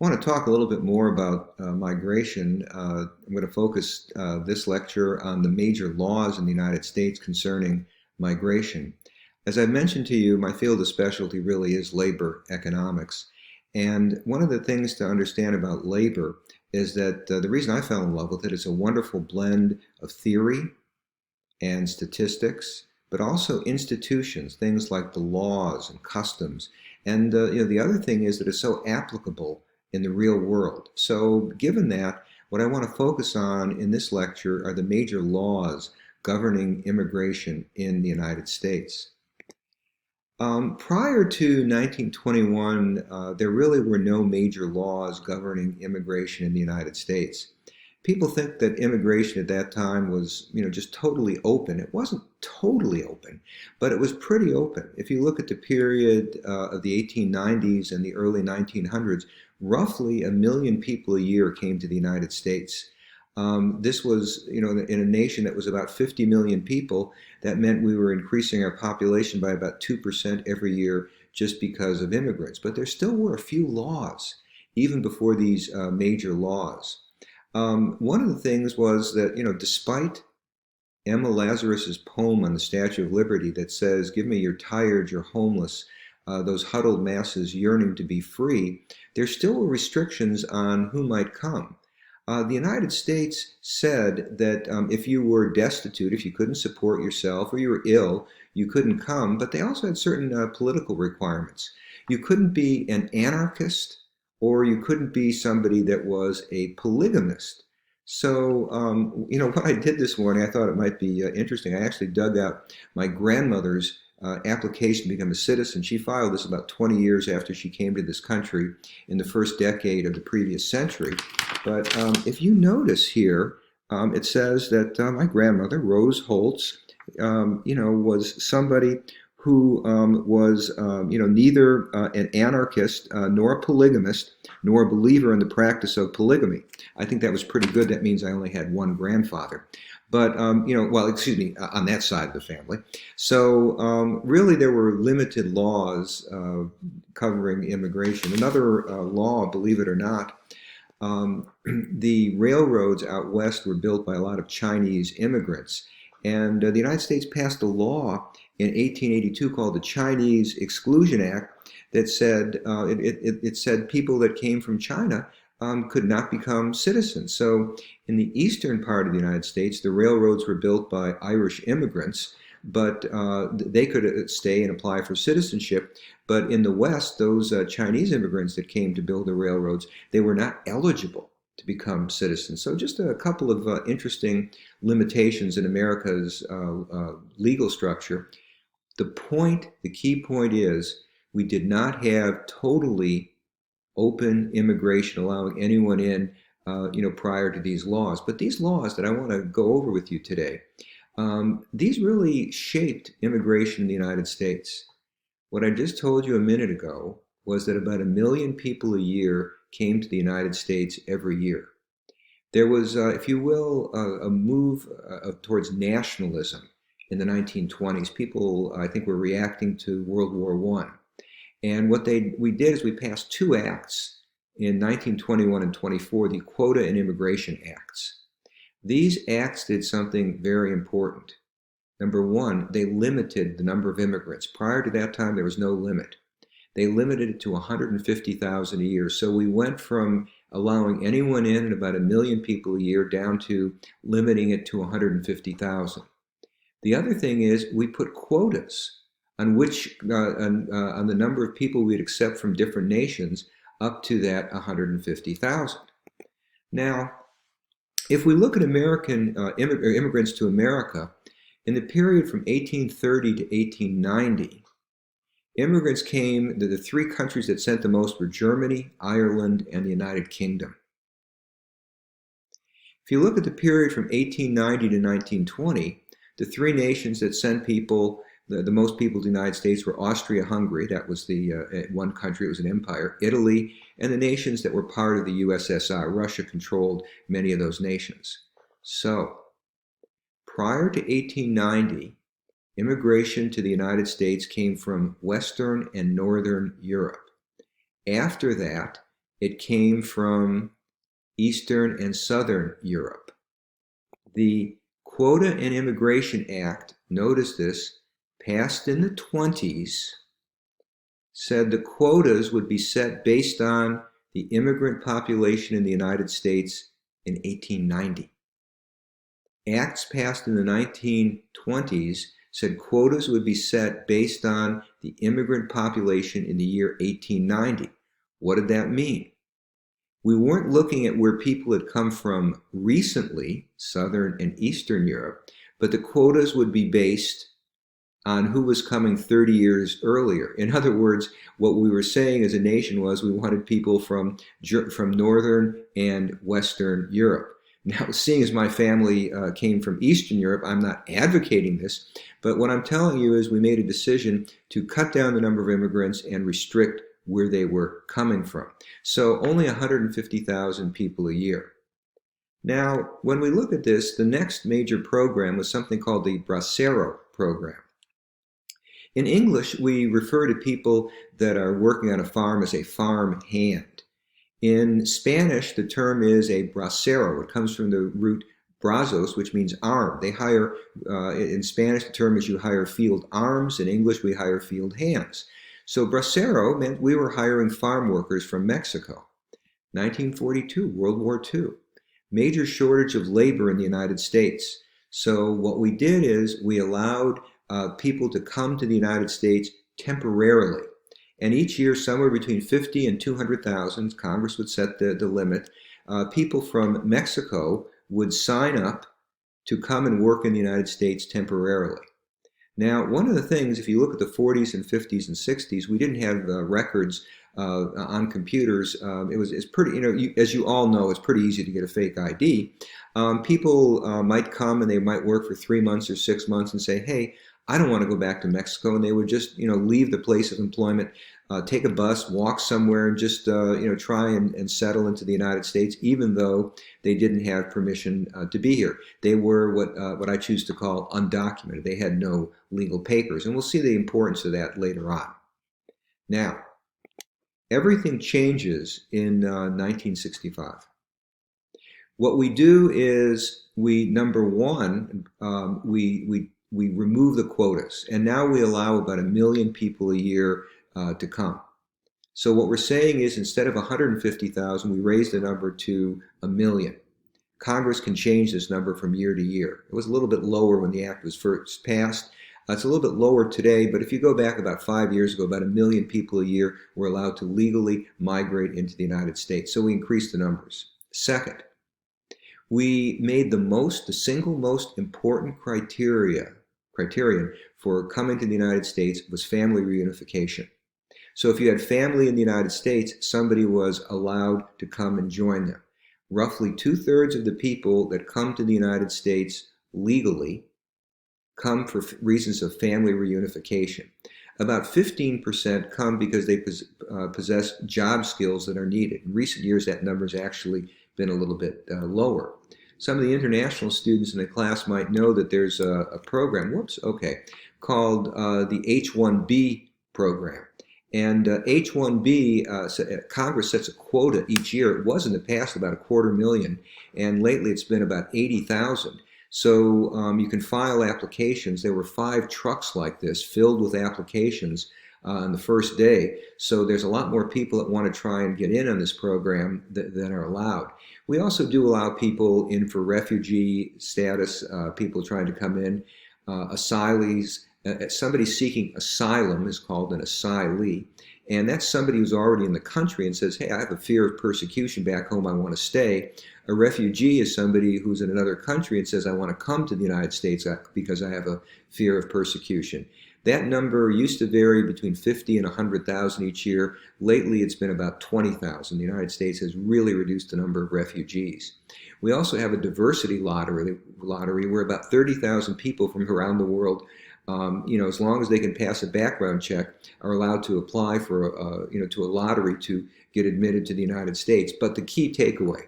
I want to talk a little bit more about migration. I'm going to focus this lecture on the major laws in the United States concerning migration. As I mentioned to you, my field of specialty really is labor economics. And one of the things to understand about labor is that the reason I fell in love with it is a wonderful blend of theory and statistics, but also institutions, things like the laws and customs. And the other thing is that it's so applicable in the real world. So, given that, what I want to focus on in this lecture are the major laws governing immigration in the United States. Prior to 1921, there really were no major laws governing immigration in the United States. People think that immigration at that time was, just totally open. It wasn't totally open, but it was pretty open. If you look at the period of the 1890s and the early 1900s, roughly 1 million people a year came to the United States. This was, in a nation that was about 50 million people. That meant we were increasing our population by about 2% every year just because of immigrants. But there still were a few laws, even before these major laws. One of the things was that, despite Emma Lazarus's poem on the Statue of Liberty that says, "Give me your tired, your homeless, those huddled masses yearning to be free," there still were restrictions on who might come. The United States said that if you were destitute, if you couldn't support yourself or you were ill, you couldn't come, but they also had certain political requirements. You couldn't be an anarchist or you couldn't be somebody that was a polygamist. So, what I did this morning, I thought it might be interesting. I actually dug out my grandmother's application to become a citizen. She filed this about 20 years after she came to this country in the first decade of the previous century. But if you notice here, it says that my grandmother, Rose Holtz, was somebody who was, neither an anarchist nor a polygamist nor a believer in the practice of polygamy. I think that was pretty good. That means I only had one grandfather. But, on that side of the family. So really there were limited laws covering immigration. Another law, believe it or not, the railroads out west were built by a lot of Chinese immigrants. And the United States passed a law in 1882 called the Chinese Exclusion Act that said it said people that came from China could not become citizens. So in the eastern part of the United States, the railroads were built by Irish immigrants, but they could stay and apply for citizenship. But in the West, those Chinese immigrants that came to build the railroads, they were not eligible to become citizens. So just a couple of interesting limitations in America's legal structure. The key point is we did not have totally open immigration, allowing anyone in, prior to these laws. But these laws that I want to go over with you today, these really shaped immigration in the United States. What I just told you a minute ago was that about 1 million people a year came to the United States every year. There was, if you will, a move towards nationalism in the 1920s. People, I think, were reacting to World War I. And what we did is we passed two acts in 1921 and 24, the Quota and Immigration Acts. These acts did something very important. Number one, they limited the number of immigrants. Prior to that time, there was no limit. They limited it to 150,000 a year. So we went from allowing anyone in and about 1 million people a year down to limiting it to 150,000. The other thing is we put quotas on on the number of people we'd accept from different nations up to that 150,000. Now, if we look at American immigrants to America, in the period from 1830 to 1890, immigrants came, the three countries that sent the most were Germany, Ireland, and the United Kingdom. If you look at the period from 1890 to 1920, the three nations that sent people, the most people to the United States were Austria-Hungary, that was the one country, it was an empire, Italy, and the nations that were part of the USSR. Russia controlled many of those nations. So, prior to 1890, immigration to the United States came from Western and Northern Europe. After that, It came from Eastern and Southern Europe. The Quota and Immigration Act, notice this, passed in the 20s, said the quotas would be set based on the immigrant population in the United States in 1890. Acts passed in the 1920s said quotas would be set based on the immigrant population in the year 1890. What did that mean? We weren't looking at where people had come from recently, Southern and Eastern Europe, but the quotas would be based on who was coming 30 years earlier. In other words, what we were saying as a nation was we wanted people from Northern and Western Europe. Now, seeing as my family came from Eastern Europe, I'm not advocating this, but what I'm telling you is we made a decision to cut down the number of immigrants and restrict where they were coming from. So only 150,000 people a year. Now, when we look at this, the next major program was something called the Bracero program. In English, we refer to people that are working on a farm as a farm hand. In Spanish, the term is a bracero. It comes from the root brazos, which means arm. They hire, in Spanish, the term is you hire field arms. In English, we hire field hands. So bracero meant we were hiring farm workers from Mexico. 1942, World War II. Major shortage of labor in the United States. So what we did is we allowed people to come to the United States temporarily. And each year, somewhere between 50 and 200,000, Congress would set the limit, people from Mexico would sign up to come and work in the United States temporarily. Now, one of the things, if you look at the 40s and 50s and 60s, we didn't have records on computers. It's pretty, as you all know, it's pretty easy to get a fake ID. People might come and they might work for 3 months or 6 months and say, hey, I don't want to go back to Mexico, and they would just, leave the place of employment, take a bus, walk somewhere, and just, try and settle into the United States, even though they didn't have permission to be here. They were what I choose to call undocumented. They had no legal papers, and we'll see the importance of that later on. Now, everything changes in 1965. What we do is number one, we remove the quotas, and now we allow about 1 million people a year to come. So what we're saying is instead of 150,000, we raise the number to 1 million. Congress can change this number from year to year. It was a little bit lower when the act was first passed. It's a little bit lower today, but if you go back about 5 years ago, about 1 million people a year were allowed to legally migrate into the United States. So we increased the numbers. Second, we made the single most important criterion for coming to the United States was family reunification. So if you had family in the United States, somebody was allowed to come and join them. Roughly 2/3 of the people that come to the United States legally come for reasons of family reunification. About 15% come because they possess job skills that are needed. In recent years, that number's actually been a little bit lower. Some of the international students in the class might know that there's a program, called the H-1B program. And H-1B, Congress sets a quota each year. It was in the past about 250,000, and lately it's been about 80,000. So you can file applications. There were 5 trucks like this filled with applications on the first day. So there's a lot more people that want to try and get in on this program than are allowed. We also do allow people in for refugee status, people trying to come in, asylees. Somebody seeking asylum is called an asylee. And that's somebody who's already in the country and says, hey, I have a fear of persecution back home, I want to stay. A refugee is somebody who's in another country and says, I want to come to the United States because I have a fear of persecution. That number used to vary between 50 and 100,000 each year. Lately, it's been about 20,000. The United States has really reduced the number of refugees. We also have a diversity lottery where about 30,000 people from around the world, as long as they can pass a background check, are allowed to apply for, to a lottery to get admitted to the United States. But the key takeaway,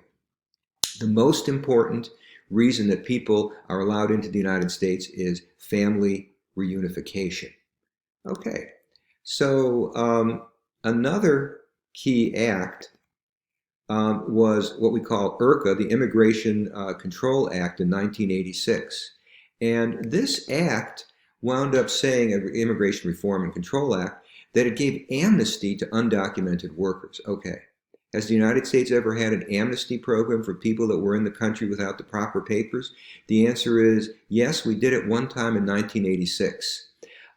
the most important reason that people are allowed into the United States is family reunification. Okay, so another key act was what we call IRCA, the Immigration Control Act in 1986. And this act wound up saying, Immigration Reform and Control Act, that it gave amnesty to undocumented workers. Okay. Has the United States ever had an amnesty program for people that were in the country without the proper papers? The answer is yes, we did it one time in 1986.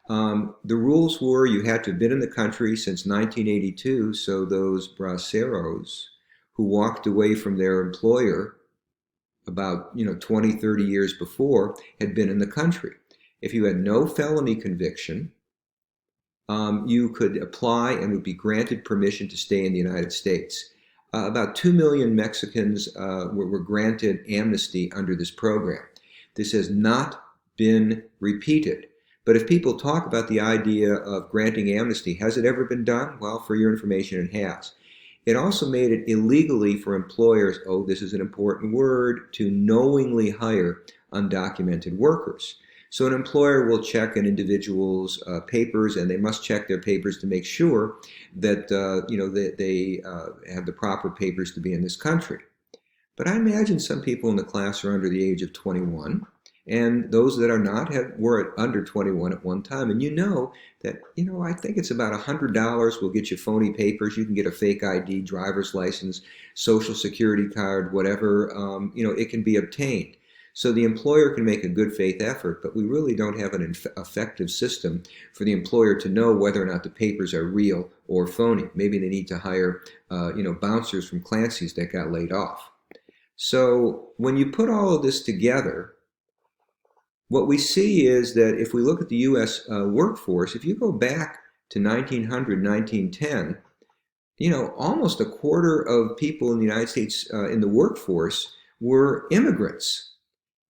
The rules were you had to have been in the country since 1982, so those braceros who walked away from their employer about 20, 30 years before had been in the country. If you had no felony conviction, you could apply and would be granted permission to stay in the United States. About 2 million Mexicans were granted amnesty under this program. This has not been repeated. But if people talk about the idea of granting amnesty, has it ever been done? Well, for your information, it has. It also made it illegally for employers, oh, this is an important word, to knowingly hire undocumented workers. So an employer will check an individual's papers, and they must check their papers to make sure that they have the proper papers to be in this country. But I imagine some people in the class are under the age of 21, and those that are not were under 21 at one time. And you know that, I think it's about $100 will get you phony papers. You can get a fake ID, driver's license, social security card, whatever. It can be obtained. So the employer can make a good faith effort, but we really don't have an effective system for the employer to know whether or not the papers are real or phony. Maybe they need to hire, bouncers from Clancy's that got laid off. So when you put all of this together, what we see is that if we look at the U.S. Workforce, if you go back to 1900, 1910, almost a quarter of people in the United States in the workforce were immigrants.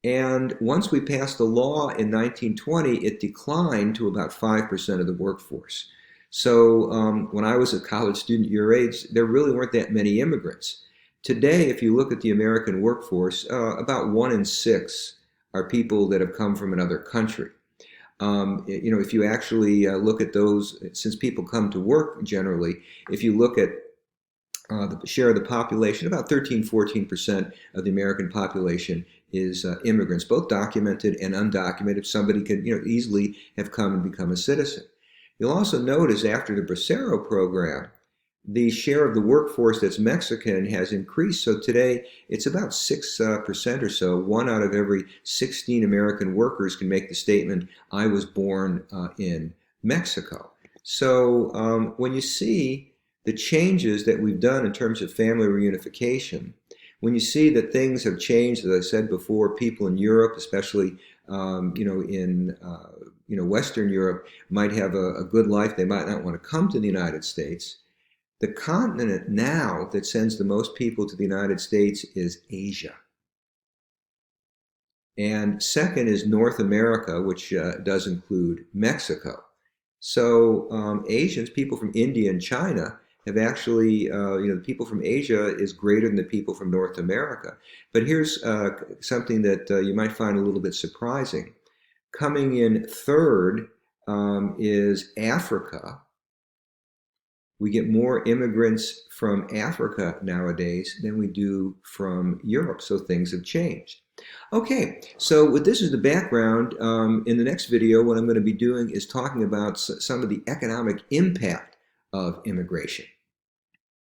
And once we passed the law in 1920, it declined to about 5% of the workforce. So when I was a college student your age, there really weren't that many immigrants. Today, if you look at the American workforce, about 1 in 6 are people that have come from another country. If you actually look at those, since people come to work generally, if you look at the share of the population, about 13, 14% of the American population is immigrants, both documented and undocumented. Somebody could easily have come and become a citizen. You'll also notice after the Bracero program, the share of the workforce that's Mexican has increased. So today it's about 6% or so. 1 out of every 16 American workers can make the statement, I was born in Mexico. So when you see the changes that we've done in terms of family reunification, when you see that things have changed, as I said before, people in Europe, especially in Western Europe, might have a good life. They might not want to come to the United States. The continent now that sends the most people to the United States is Asia. And second is North America, which does include Mexico. So Asians, people from India and China, have actually, the people from Asia is greater than the people from North America. But here's something that you might find a little bit surprising. Coming in third is Africa. We get more immigrants from Africa nowadays than we do from Europe, so things have changed. Okay, so with this as the background, in the next video, what I'm going to be doing is talking about some of the economic impact of immigration.